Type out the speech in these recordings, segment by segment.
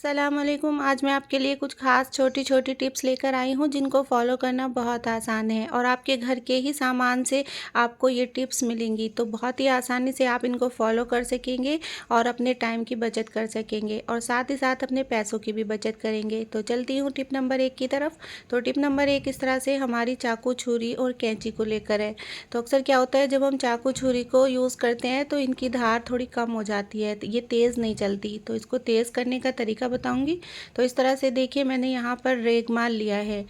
अस्सलामुअलैकुम। आज मैं आपके लिए कुछ ख़ास छोटी-छोटी टिप्स लेकर आई हूँ जिनको फ़ॉलो करना बहुत आसान है और आपके घर के ही सामान से आपको ये टिप्स मिलेंगी। तो बहुत ही आसानी से आप इनको फ़ॉलो कर सकेंगे और अपने टाइम की बचत कर सकेंगे और साथ ही साथ अपने पैसों की भी बचत करेंगे। तो चलती हूँ टिप नंबर 1 की तरफ। तो टिप नंबर 1 इस तरह से हमारी चाकू, छुरी और कैंची को लेकर है। तो अक्सर क्या होता है, जब हम चाकू, छुरी को यूज़ करते हैं तो इनकी धार थोड़ी कम हो जाती है, ये तेज़ नहीं चलती। तो इसको तेज़ करने का तरीका बताऊंगी। तो इस तरह से देखिए, मैंने यहाँ पर रेगमाल लिया है।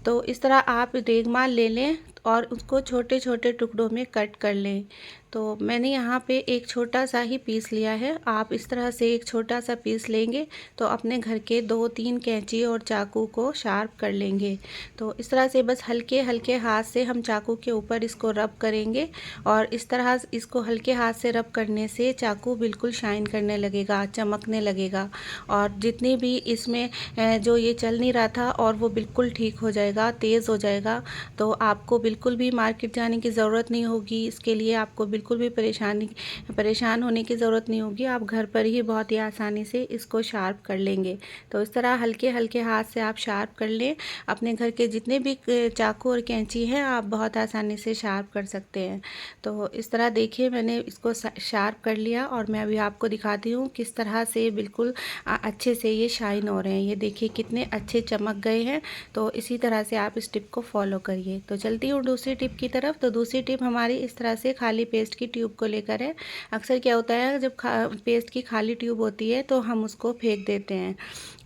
तो इस तरह आप रेगमाल ले लें और उसको छोटे छोटे टुकड़ों में कट कर लें। तो मैंने यहाँ पे एक छोटा सा ही पीस लिया है। आप इस तरह से एक छोटा सा पीस लेंगे तो अपने घर के 2-3 कैंची और चाकू को शार्प कर लेंगे। तो इस तरह से बस हल्के हल्के हाथ से हम चाकू के ऊपर इसको रब करेंगे और इस तरह इसको हल्के हाथ से रब करने से चाकू बिल्कुल शाइन करने लगेगा, चमकने लगेगा और जितनी भी इसमें जो ये चल नहीं रहा था और वो बिल्कुल ठीक हो जाएगा, तेज़ हो जाएगा। तो आपको बिल्कुल भी मार्केट जाने की ज़रूरत नहीं होगी। इसके लिए आपको बिल्कुल भी परेशान होने की ज़रूरत नहीं होगी। आप घर पर ही बहुत ही आसानी से इसको शार्प कर लेंगे। तो इस तरह हल्के हल्के हाथ से आप शार्प कर लें। अपने घर के जितने भी चाकू और कैंची हैं, आप बहुत आसानी से शार्प कर सकते हैं। तो इस तरह देखिए, मैंने इसको शार्प कर लिया और मैं अभी आपको दिखाती हूँ किस तरह से बिल्कुल अच्छे से ये शाइन हो रहे हैं। ये देखिए कितने अच्छे चमक गए हैं। तो इसी तरह से आप इस टिप को फॉलो करिए। तो चलती हूँ दूसरी टिप की तरफ। तो दूसरी टिप हमारी इस तरह से खाली पेस्ट की ट्यूब को लेकर है। अक्सर क्या होता है, जब पेस्ट की खाली ट्यूब होती है तो हम उसको फेंक देते हैं।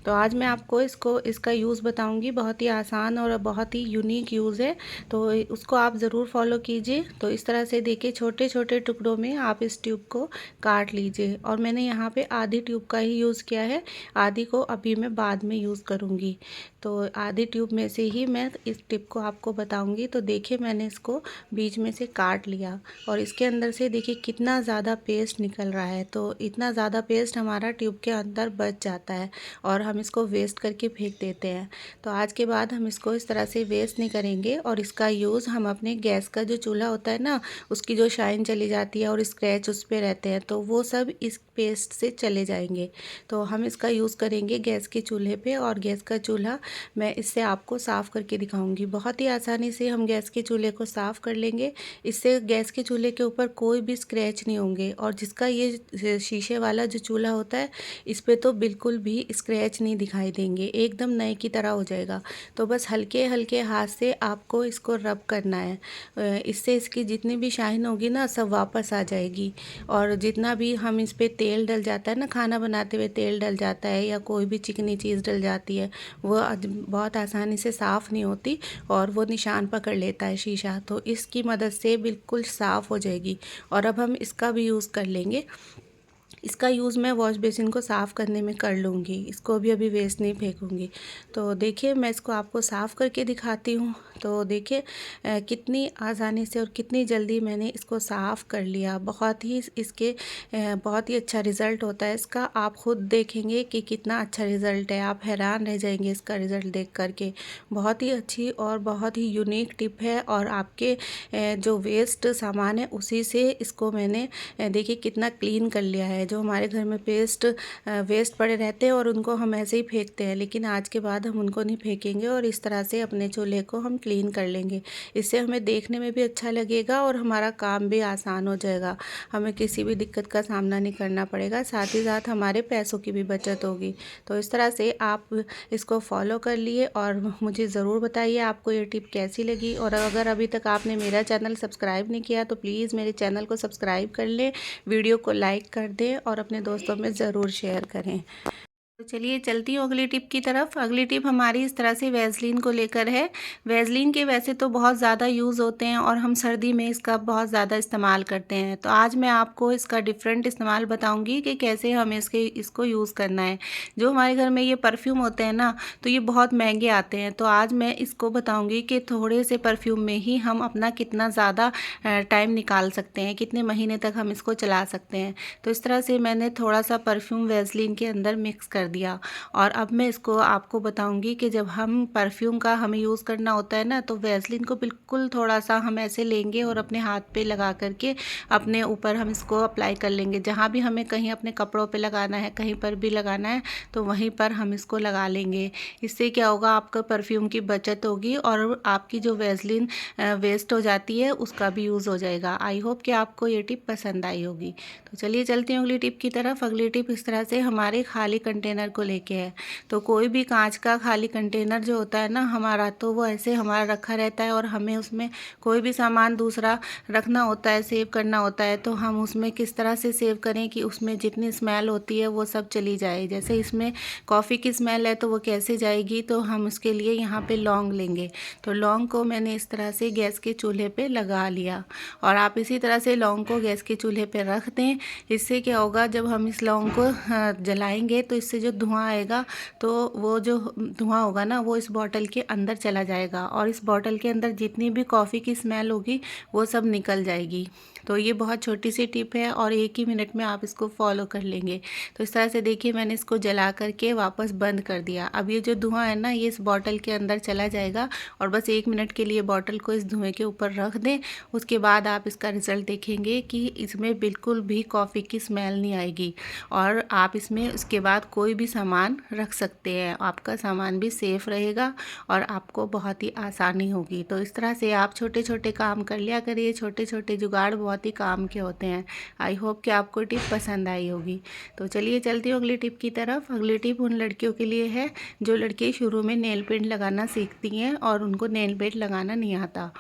तो आज मैं आपको इसका यूज़ बताऊंगी। बहुत ही आसान और बहुत ही यूनिक यूज़ है, तो उसको आप ज़रूर फॉलो कीजिए। तो इस तरह से देखिए, छोटे छोटे टुकड़ों में आप इस ट्यूब को काट लीजिए और मैंने यहाँ पे आधी ट्यूब का ही यूज़ किया है, आधी को अभी मैं बाद में यूज़ करूँगी। तो आधी ट्यूब में से ही मैं इस टिप को आपको बताऊँगी। तो देखिए, मैंने इसको बीच में से काट लिया और इसके अंदर से देखिए कितना ज़्यादा पेस्ट निकल रहा है। तो इतना ज़्यादा पेस्ट हमारा ट्यूब के अंदर बच जाता है और हम इसको वेस्ट करके फेंक देते हैं। तो आज के बाद हम इसको इस तरह से वेस्ट नहीं करेंगे और इसका यूज़ हम अपने गैस का जो चूल्हा होता है ना, उसकी जो शाइन चली जाती है और स्क्रैच उस पर रहते हैं, तो वो सब इस पेस्ट से चले जाएंगे। तो हम इसका यूज़ करेंगे गैस के चूल्हे पे और गैस का चूल्हा मैं इससे आपको साफ़ करके दिखाऊंगी। बहुत ही आसानी से हम गैस के चूल्हे को साफ़ कर लेंगे। इससे गैस के चूल्हे के ऊपर कोई भी स्क्रैच नहीं होंगे और जिसका ये शीशे वाला जो चूल्हा होता है, इस पर तो बिल्कुल भी स्क्रैच नहीं दिखाई देंगे, एकदम नए की तरह हो जाएगा। तो बस हल्के हल्के हाथ से आपको इसको रब करना है। इससे इसकी जितनी भी शाइन होगी ना, सब वापस आ जाएगी। और जितना भी हम इस पर तेल डल जाता है ना, खाना बनाते हुए तेल डल जाता है या कोई भी चिकनी चीज़ डल जाती है, वो बहुत आसानी से साफ़ नहीं होती और वो निशान पकड़ लेता है शीशा। तो इसकी मदद से बिल्कुल साफ़ हो जाएगी और अब हम इसका भी यूज़ कर लेंगे। इसका यूज़ मैं वॉश बेसिन को साफ़ करने में कर लूँगी, इसको भी अभी वेस्ट नहीं फेंकूँगी। तो देखिए, मैं इसको आपको साफ़ करके दिखाती हूँ। तो देखिए कितनी आसानी से और कितनी जल्दी मैंने इसको साफ़ कर लिया। बहुत ही बहुत ही अच्छा रिज़ल्ट होता है इसका। आप ख़ुद देखेंगे कि कितना अच्छा रिज़ल्ट है, आप हैरान रह जाएंगे इसका रिज़ल्ट देख करके। बहुत ही अच्छी और बहुत ही यूनिक टिप है और आपके जो वेस्ट सामान है उसी से इसको मैंने देखिए कितना क्लीन कर लिया है। जो हमारे घर में वेस्ट पड़े रहते हैं और उनको हम ऐसे ही फेंकते हैं, लेकिन आज के बाद हम उनको नहीं फेंकेंगे और इस तरह से अपने चूल्हे को हम क्लीन कर लेंगे। इससे हमें देखने में भी अच्छा लगेगा और हमारा काम भी आसान हो जाएगा। हमें किसी भी दिक्कत का सामना नहीं करना पड़ेगा, साथ ही साथ हमारे पैसों की भी बचत होगी। तो इस तरह से आप इसको फॉलो कर लिए और मुझे ज़रूर बताइए आपको ये टिप कैसी लगी। और अगर अभी तक आपने मेरा चैनल सब्सक्राइब नहीं किया तो प्लीज़ मेरे चैनल को सब्सक्राइब कर लें, वीडियो को लाइक कर दें और अपने दोस्तों में ज़रूर शेयर करें। तो चलिए चलती हूँ अगली टिप की तरफ। अगली टिप हमारी इस तरह से वैसलीन को लेकर है। वैसलीन के वैसे तो बहुत ज़्यादा यूज़ होते हैं और हम सर्दी में इसका बहुत ज़्यादा इस्तेमाल करते हैं। तो आज मैं आपको इसका डिफरेंट इस्तेमाल बताऊंगी कि कैसे हमें इसको यूज़ करना है। जो हमारे घर में ये परफ्यूम होते हैं ना, तो ये बहुत महंगे आते हैं। तो आज मैं इसको बताऊँगी कि थोड़े से परफ्यूम में ही हम अपना कितना ज़्यादा टाइम निकाल सकते हैं, कितने महीने तक हम इसको चला सकते हैं। तो इस तरह से मैंने थोड़ा सा परफ्यूम वैसलीन के अंदर मिक्स कर कर दिया। और अब मैं इसको आपको बताऊंगी कि जब हम परफ्यूम का हमें यूज़ करना होता है ना, तो वैसलीन को बिल्कुल थोड़ा सा हम ऐसे लेंगे और अपने हाथ पे लगा करके अपने ऊपर हम इसको अप्लाई कर लेंगे। जहाँ भी हमें कहीं अपने कपड़ों पे लगाना है, कहीं पर भी लगाना है, तो वहीं पर हम इसको लगा लेंगे। इससे क्या होगा, आपका परफ्यूम की बचत होगी और आपकी जो वैसलीन वेस्ट हो जाती है उसका भी यूज़ हो जाएगा। आई होप कि आपको ये टिप पसंद आई होगी। तो चलिए चलती हूँ अगली टिप की तरफ। अगली टिप इस तरह से हमारे खाली कंटेनर को लेके है। तो कोई भी कांच का खाली कंटेनर जो होता है ना हमारा, तो वो ऐसे हमारा रखा रहता है और हमें उसमें कोई भी सामान दूसरा रखना होता है, सेव करना होता है। तो हम उसमें किस तरह से सेव करें कि उसमें जितनी स्मेल होती है वो सब चली जाए। जैसे इसमें कॉफ़ी की स्मेल है तो वो कैसे जाएगी, तो हम उसके लिए यहाँ पे लौंग लेंगे। तो लौंग को मैंने इस तरह से गैस के चूल्हे पे लगा लिया और आप इसी तरह से लौंग को गैस के चूल्हे पे रख दें। इससे क्या होगा, जब हम इस लौंग को जलाएंगे तो इससे जो धुआं आएगा, तो वो जो धुआं होगा ना वो इस बॉटल के अंदर चला जाएगा और इस बॉटल के अंदर जितनी भी कॉफ़ी की स्मेल होगी वो सब निकल जाएगी। तो ये बहुत छोटी सी टिप है और 1 ही मिनट में आप इसको फॉलो कर लेंगे। तो इस तरह से देखिए मैंने इसको जला करके वापस बंद कर दिया। अब ये जो धुआं है ना ये इस बॉटल के अंदर चला जाएगा और बस 1 मिनट के लिए बॉटल को इस धुएं के ऊपर रख दें। उसके बाद आप इसका रिज़ल्ट देखेंगे कि इसमें बिल्कुल भी कॉफ़ी की स्मेल नहीं आएगी और आप इसमें उसके बाद कोई भी सामान रख सकते हैं। आपका सामान भी सेफ़ रहेगा और आपको बहुत ही आसानी होगी। तो इस तरह से आप छोटे छोटे काम कर लिया करिए। छोटे छोटे जुगाड़ बहुत ही काम के होते हैं। आई होप कि आपको टिप पसंद आई होगी। तो चलिए चलती हूँ अगली टिप की तरफ। अगली टिप उन लड़कियों के लिए है जो लड़की शुरू में नेल पेंट लगाना सीखती हैं और उनको नेल पेंट लगाना नहीं आता।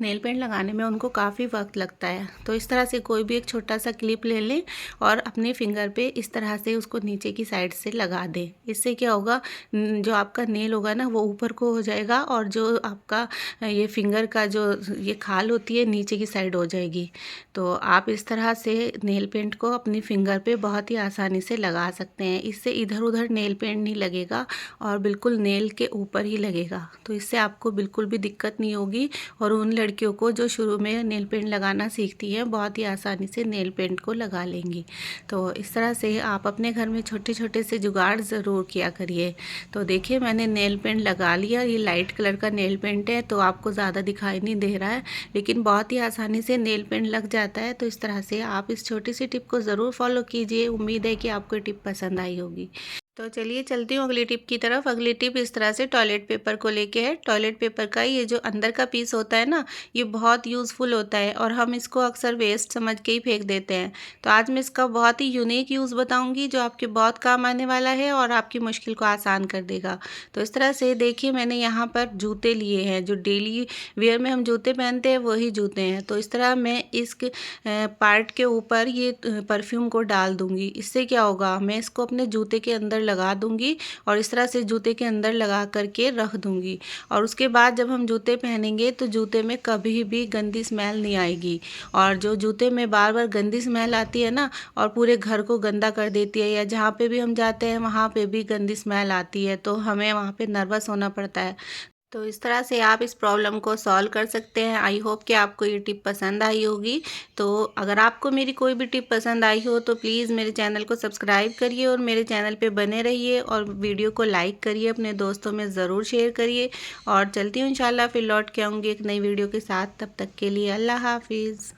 नेल पेंट लगाने में उनको काफ़ी वक्त लगता है। तो इस तरह से कोई भी एक छोटा सा क्लिप ले लें और अपने फिंगर पे इस तरह से उसको नीचे की साइड से लगा दें। इससे क्या होगा, जो आपका नेल होगा ना वो ऊपर को हो जाएगा और जो आपका ये फिंगर का जो ये खाल होती है नीचे की साइड हो जाएगी। तो आप इस तरह से नेल पेंट को अपनी फिंगर पे बहुत ही आसानी से लगा सकते हैं। इससे इधर उधर नेल पेंट नहीं लगेगा और बिल्कुल नेल के ऊपर ही लगेगा। तो इससे आपको बिल्कुल भी दिक्कत नहीं होगी और उन लड़कियों को जो शुरू में नेल पेंट लगाना सीखती हैं बहुत ही आसानी से नेल पेंट को लगा लेंगी। तो इस तरह से आप अपने घर में छोटे छोटे से जुगाड़ ज़रूर किया करिए। तो देखिए मैंने नेल पेंट लगा लिया। ये लाइट कलर का नेल पेंट है तो आपको ज़्यादा दिखाई नहीं दे रहा है, लेकिन बहुत ही आसानी से नेल पेंट लग जाता है। तो इस तरह से आप इस छोटी सी टिप को ज़रूर फॉलो कीजिए। उम्मीद है कि आपको टिप पसंद आई होगी। तो चलिए चलती हूँ अगली टिप की तरफ। अगली टिप इस तरह से टॉयलेट पेपर को लेके है। टॉयलेट पेपर का ये जो अंदर का पीस होता है ना, ये बहुत यूज़फुल होता है और हम इसको अक्सर वेस्ट समझ के ही फेंक देते हैं। तो आज मैं इसका बहुत ही यूनिक यूज़ बताऊंगी जो आपके बहुत काम आने वाला है और आपकी मुश्किल को आसान कर देगा। तो इस तरह से देखिए मैंने यहाँ पर जूते लिए हैं, जो डेली वेयर में हम जूते पहनते हैं वही जूते हैं। तो इस तरह मैं इस पार्ट के ऊपर ये परफ्यूम को डाल दूँगी। इससे क्या होगा, मैं इसको अपने जूते के अंदर लगा दूंगी और इस तरह से जूते के अंदर लगा करके रख दूंगी और उसके बाद जब हम जूते पहनेंगे तो जूते में कभी भी गंदी स्मेल नहीं आएगी। और जो जूते में बार बार गंदी स्मेल आती है ना और पूरे घर को गंदा कर देती है या जहाँ पे भी हम जाते हैं वहाँ पे भी गंदी स्मेल आती है, तो हमें वहाँ पे नर्वस होना पड़ता है। तो इस तरह से आप इस प्रॉब्लम को सॉल्व कर सकते हैं। आई होप कि आपको ये टिप पसंद आई होगी। तो अगर आपको मेरी कोई भी टिप पसंद आई हो तो प्लीज़ मेरे चैनल को सब्सक्राइब करिए और मेरे चैनल पे बने रहिए और वीडियो को लाइक करिए, अपने दोस्तों में ज़रूर शेयर करिए। और चलती हूँ इंशाल्लाह, फिर लौट के आऊँगी एक नई वीडियो के साथ। तब तक के लिए अल्लाह हाफिज़।